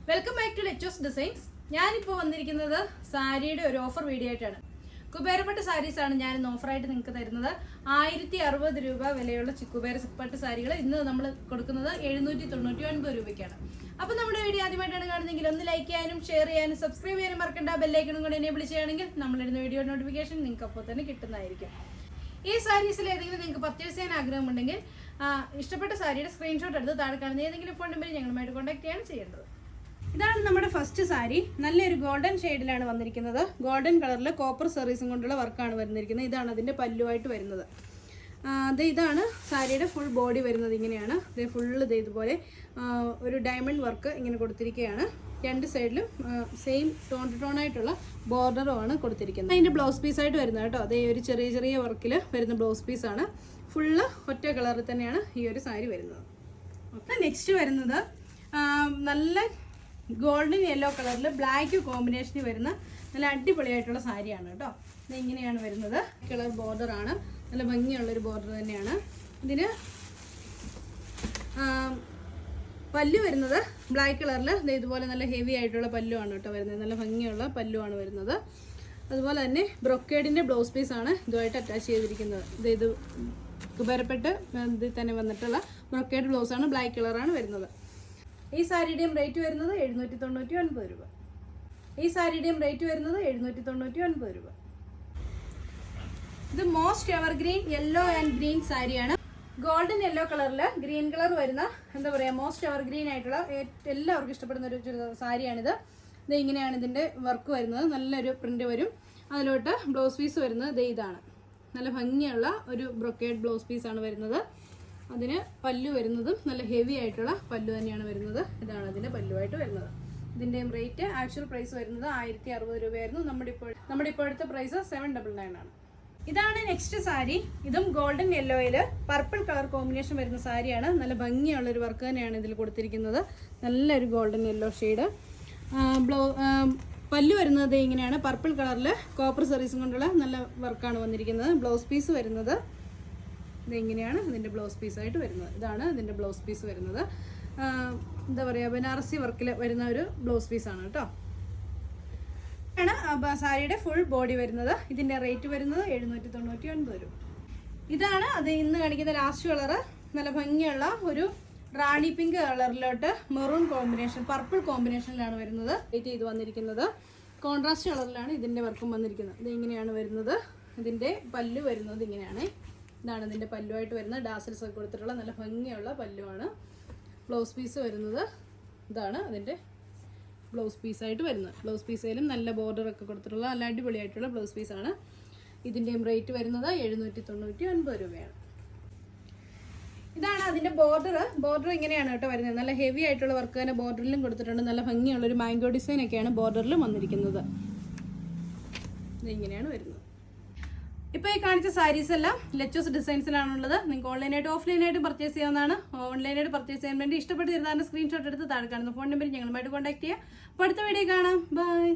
Welcome back to Letos designs. ഞാനിപ്പോൾ വന്നിരിക്കുന്നത് സാരിയുടെ ഒരു ഓഫർ വീഡിയോ ആയിട്ടാണ്. കുബേരപ്പട്ട് സാരീസ് ആണ് ഞാൻ ഇന്ന് ഓഫറായിട്ട് നിങ്ങൾക്ക് തരുന്നത്. 1060 രൂപ വിലയുള്ള കുബേരപ്പട്ട് സാരികൾ ഇന്ന് നമ്മൾ കൊടുക്കുന്നത് 799 രൂപയ്ക്കാണ്. അപ്പോൾ നമ്മുടെ വീഡിയോ ആദ്യമായിട്ടാണ് കാണുന്നതെങ്കിൽ ഒന്ന് ലൈക്ക് ചെയ്യാനും ഷെയർ ചെയ്യാനും സബ്സ്ക്രൈബ് ചെയ്യാനും മറക്കണ്ട. ബെല്ലൈക്കണും കൂടെ എനേബിൾ ചെയ്യുകയാണെങ്കിൽ നമ്മളിടുന്ന വീഡിയോ നോട്ടിഫിക്കേഷൻ നിങ്ങൾക്ക് അപ്പോൾ തന്നെ കിട്ടുന്നതായിരിക്കും. ഈ സാരീസിൽ ഏതെങ്കിലും നിങ്ങൾക്ക് പർച്ചേസ് ചെയ്യാൻ ആഗ്രഹമുണ്ടെങ്കിൽ ഇഷ്ടപ്പെട്ട സാരിയുടെ സ്ക്രീൻഷോട്ട് എടുത്ത് താഴെ കാണുന്ന ഏതെങ്കിലും ഫോൺ നമ്പറിൽ ഞങ്ങളുമായിട്ട് കോൺടാക്ട് ചെയ്യാണ് ചെയ്യേണ്ടത്. ഇതാണ് നമ്മുടെ ഫസ്റ്റ് സാരി. നല്ലൊരു ഗോൾഡൻ ഷെയ്ഡിലാണ് വന്നിരിക്കുന്നത്. ഗോൾഡൻ കളറിൽ കോപ്പർ സെറീസും കൊണ്ടുള്ള വർക്കാണ് വന്നിരിക്കുന്നത്. ഇതാണ് അതിൻ്റെ പല്ലുവായിട്ട് വരുന്നത്. ഇതാണ് സാരിയുടെ ഫുൾ ബോഡി വരുന്നത്. ഇങ്ങനെയാണ് ഫുള്ള് ഇതുപോലെ ഒരു ഡയമണ്ട് വർക്ക് ഇങ്ങനെ കൊടുത്തിരിക്കുകയാണ്. രണ്ട് സൈഡിലും സെയിം ടോണായിട്ടുള്ള ബോർഡറുമാണ് കൊടുത്തിരിക്കുന്നത്. അതിൻ്റെ ബ്ലൗസ് പീസായിട്ട് വരുന്നത് കേട്ടോ. അതേ ഒരു ചെറിയ ചെറിയ വർക്കിൽ വരുന്ന ബ്ലൗസ് പീസാണ്. ഫുള്ള് ഒറ്റ കളറിൽ തന്നെയാണ് ഈ ഒരു സാരി വരുന്നത്. ഓക്കെ, നെക്സ്റ്റ് വരുന്നത് നല്ല ഗോൾഡൻ യെല്ലോ കളറിൽ ബ്ലാക്ക് കോമ്പിനേഷനിൽ വരുന്ന നല്ല അടിപൊളിയായിട്ടുള്ള സാരിയാണ് കേട്ടോ. ഇത് ഇങ്ങനെയാണ് വരുന്നത്. കളർ ബോർഡറാണ്, നല്ല ഭംഗിയുള്ളൊരു ബോർഡർ തന്നെയാണ്. ഇതിന് പല്ലു വരുന്നത് ബ്ലാക്ക് കളറിൽ ഇതുപോലെ നല്ല ഹെവി ആയിട്ടുള്ള പല്ലുവാണ് കേട്ടോ വരുന്നത്. നല്ല ഭംഗിയുള്ള പല്ലുവാണ് വരുന്നത്. അതുപോലെ തന്നെ ബ്രൊക്കേഡിൻ്റെ ബ്ലൗസ് പീസാണ് ഇതുമായിട്ട് അറ്റാച്ച് ചെയ്തിരിക്കുന്നത്. ഇത് കുബേരപ്പെട്ട് ഇതിൽ തന്നെ വന്നിട്ടുള്ള ബ്രൊക്കേഡ് ബ്ലൗസാണ്, ബ്ലാക്ക് കളറാണ് വരുന്നത്. ഈ സാരിയുടെയും റേറ്റ് വരുന്നത് 799 രൂപ. ഈ സാരിയുടെയും റേറ്റ് വരുന്നത് 799 രൂപ. ഇത് most evergreen yellow and green സാരിയാണ്. ഗോൾഡൻ യെല്ലോ കളറിൽ ഗ്രീൻ കളർ വരുന്ന എന്താ പറയുക മോസ്റ്റ് എവർഗ്രീൻ ആയിട്ടുള്ള എല്ലാവർക്കും ഇഷ്ടപ്പെടുന്ന ഒരു സാരിയാണിത്. ഇത് ഇങ്ങനെയാണ് ഇതിൻ്റെ വർക്ക് വരുന്നത്. നല്ലൊരു പ്രിന്റ് വരും. അതിലോട്ട് ബ്ലൗസ് പീസ് വരുന്നത് ഇതാണ്. നല്ല ഭംഗിയുള്ള ഒരു ബ്രൊക്കേഡ് ബ്ലൗസ് പീസാണ് വരുന്നത്. അതിന് പല്ലു വരുന്നതും നല്ല ഹെവി ആയിട്ടുള്ള പല്ലു തന്നെയാണ് വരുന്നത്. ഇതാണ് അതിൻ്റെ പല്ലുവായിട്ട് വരുന്നത്. ഇതിൻ്റെയും റേറ്റ് ആക്ച്വൽ പ്രൈസ് വരുന്നത് 1060 രൂപയായിരുന്നു. നമ്മുടെ ഇപ്പോഴത്തെ പ്രൈസ് 799 ആണ്. ഇതാണ് നെക്സ്റ്റ് സാരി. ഇതും ഗോൾഡൻ യെല്ലോയിൽ പർപ്പിൾ കളർ കോമ്പിനേഷൻ വരുന്ന സാരിയാണ്. നല്ല ഭംഗിയുള്ളൊരു വർക്ക് തന്നെയാണ് ഇതിൽ കൊടുത്തിരിക്കുന്നത്. നല്ലൊരു ഗോൾഡൻ യെല്ലോ ഷെയ്ഡ്. പല്ലു വരുന്നത് ഇങ്ങനെയാണ്. പർപ്പിൾ കളറിൽ കോപ്പർ സെറീസും കൊണ്ടുള്ള നല്ല വർക്കാണ് വന്നിരിക്കുന്നത്. ബ്ലൗസ് പീസ് വരുന്നത് ഇതെങ്ങനെയാണ് ഇതിൻ്റെ ബ്ലൗസ് പീസായിട്ട് വരുന്നത്. ഇതാണ് ഇതിൻ്റെ ബ്ലൗസ് പീസ് വരുന്നത്. എന്താ പറയുക, ബനാറസി വർക്കിൽ വരുന്ന ഒരു ബ്ലൗസ് പീസാണ് കേട്ടോ. ആണ് സാരിയുടെ ഫുൾ ബോഡി വരുന്നത്. ഇതിൻ്റെ റേറ്റ് വരുന്നത് 799 രൂപ. ഇതാണ് അത് ഇന്ന് കാണിക്കുന്ന ലാസ്റ്റ് കളറ്. നല്ല ഭംഗിയുള്ള ഒരു റാണി പിങ്ക് കളറിലോട്ട് മെറൂൺ കോമ്പിനേഷൻ, പർപ്പിൾ കോമ്പിനേഷനിലാണ് വരുന്നത്. റേറ്റ് ചെയ്ത് വന്നിരിക്കുന്നത് കോൺട്രാസ്റ്റ് കളറിലാണ് ഇതിൻ്റെ വർക്കും വന്നിരിക്കുന്നത്. ഇത് ഇങ്ങനെയാണ് വരുന്നത്. ഇതിൻ്റെ പല്ലു വരുന്നത് ഇങ്ങനെയാണ്. ഇതാണ് ഇതിൻ്റെ പല്ലുവായിട്ട് വരുന്നത്. ഡാസൽസ് ഒക്കെ കൊടുത്തിട്ടുള്ള നല്ല ഭംഗിയുള്ള പല്ലുവാണ്. ബ്ലൗസ് പീസ് വരുന്നത് ഇതാണ് അതിൻ്റെ ബ്ലൗസ് പീസായിട്ട് വരുന്നത്. ബ്ലൗസ് പീസിലും നല്ല ബോർഡറൊക്കെ കൊടുത്തിട്ടുള്ള നല്ല അടിപൊളിയായിട്ടുള്ള ബ്ലൗസ് പീസാണ്. ഇതിൻ്റെയും റേറ്റ് വരുന്നത് 799 രൂപയാണ്. ഇതാണ് അതിൻ്റെ ബോർഡർ ഇങ്ങനെയാണ് കേട്ടോ വരുന്നത്. നല്ല ഹെവി ആയിട്ടുള്ള വർക്ക് തന്നെ ബോർഡറിലും കൊടുത്തിട്ടുണ്ട്. നല്ല ഭംഗിയുള്ളൊരു മാംഗോ ഡിസൈനൊക്കെയാണ് ബോർഡറിലും വന്നിരിക്കുന്നത്. ഇതിങ്ങനെയാണ് വരുന്നത്. ഇപ്പോൾ ഈ കാണിച്ച സാരീസ് എല്ലാം ലെറ്റോസ് ഡിസൈൻസിലാണുള്ളത്. നിങ്ങൾക്ക് ഓൺലൈനായിട്ട് ഓഫ്ലൈനായിട്ട് പർച്ചേസ് ചെയ്യാവുന്നതാണ്. ഓൺലൈനായിട്ട് പർച്ചേസ് ചെയ്യാൻ വേണ്ടി ഇഷ്ടപ്പെട്ട് തീർന്നാലും സ്ക്രീൻഷോട്ട് എടുത്ത് താഴെ കാണുന്ന ഫോൺ നമ്പറിൽ ഞങ്ങളുമായിട്ട് കോൺടാക്ട് ചെയ്യുക. അപ്പോൾ അടുത്ത വീഡിയോ കാണാം. ബൈ.